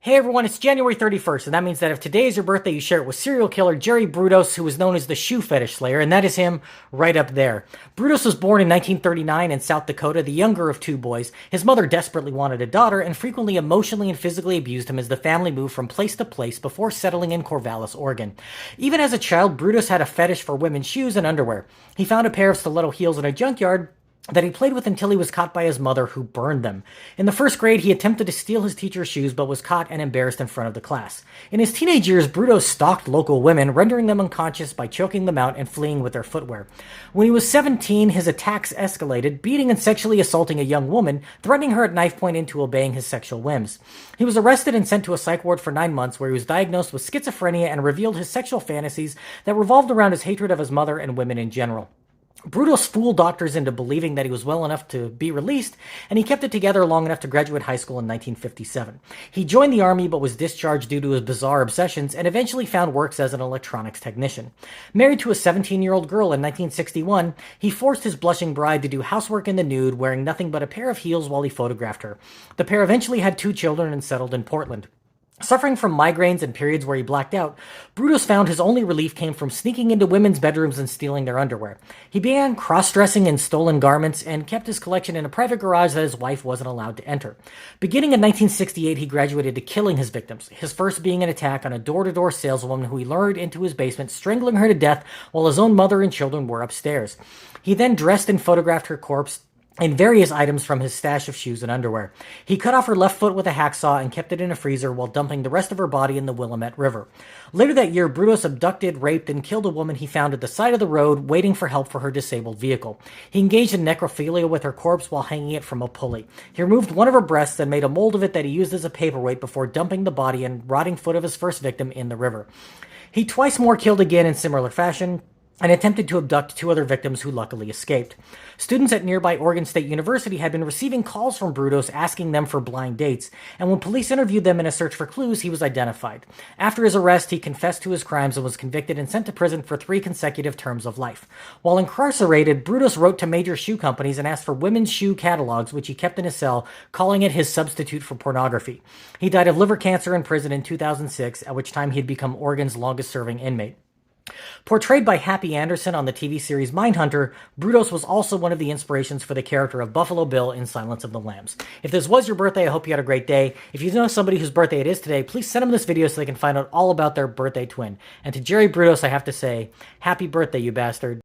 Hey everyone, it's January 31st, and that means that if today is your birthday, you share it with serial killer Jerry Brudos, who was known as the Shoe Fetish Slayer, and that is him right up there. Brudos was born in 1939 in South Dakota, the younger of two boys. His mother desperately wanted a daughter and frequently emotionally and physically abused him as the family moved from place to place before settling in Corvallis, Oregon. Even as a child, Brudos had a fetish for women's shoes and underwear. He found a pair of stiletto heels in a junkyard that he played with until he was caught by his mother, who burned them. In the first grade, he attempted to steal his teacher's shoes, but was caught and embarrassed in front of the class. In his teenage years, Brudos stalked local women, rendering them unconscious by choking them out and fleeing with their footwear. When he was 17, his attacks escalated, beating and sexually assaulting a young woman, threatening her at knife point into obeying his sexual whims. He was arrested and sent to a psych ward for 9 months, where he was diagnosed with schizophrenia and revealed his sexual fantasies that revolved around his hatred of his mother and women in general. Brudos fooled doctors into believing that he was well enough to be released, and he kept it together long enough to graduate high school in 1957. He joined the army but was discharged due to his bizarre obsessions and eventually found work as an electronics technician. Married to a 17-year-old girl in 1961, he forced his blushing bride to do housework in the nude, wearing nothing but a pair of heels while he photographed her. The pair eventually had 2 children and settled in Portland. Suffering from migraines and periods where he blacked out, Brudos found his only relief came from sneaking into women's bedrooms and stealing their underwear. He began cross-dressing in stolen garments and kept his collection in a private garage that his wife wasn't allowed to enter. Beginning in 1968, he graduated to killing his victims, his first being an attack on a door-to-door saleswoman who he lured into his basement, strangling her to death while his own mother and children were upstairs. He then dressed and photographed her corpse and various items from his stash of shoes and underwear. He cut off her left foot with a hacksaw and kept it in a freezer while dumping the rest of her body in the Willamette River. Later that year, Brudos abducted, raped, and killed a woman he found at the side of the road waiting for help for her disabled vehicle. He engaged in necrophilia with her corpse while hanging it from a pulley. He removed one of her breasts and made a mold of it that he used as a paperweight before dumping the body and rotting foot of his first victim in the river. He twice more killed again in similar fashion, and attempted to abduct 2 other victims who luckily escaped. Students at nearby Oregon State University had been receiving calls from Brudos asking them for blind dates, and when police interviewed them in a search for clues, he was identified. After his arrest, he confessed to his crimes and was convicted and sent to prison for 3 consecutive terms of life. While incarcerated, Brudos wrote to major shoe companies and asked for women's shoe catalogs, which he kept in his cell, calling it his substitute for pornography. He died of liver cancer in prison in 2006, at which time he had become Oregon's longest-serving inmate. Portrayed by Happy Anderson on the TV series Mindhunter, Brudos was also one of the inspirations for the character of Buffalo Bill in Silence of the Lambs. If this was your birthday, I hope you had a great day. If you know somebody whose birthday it is today, please send them this video so they can find out all about their birthday twin. And to Jerry Brudos, I have to say, happy birthday, you bastard.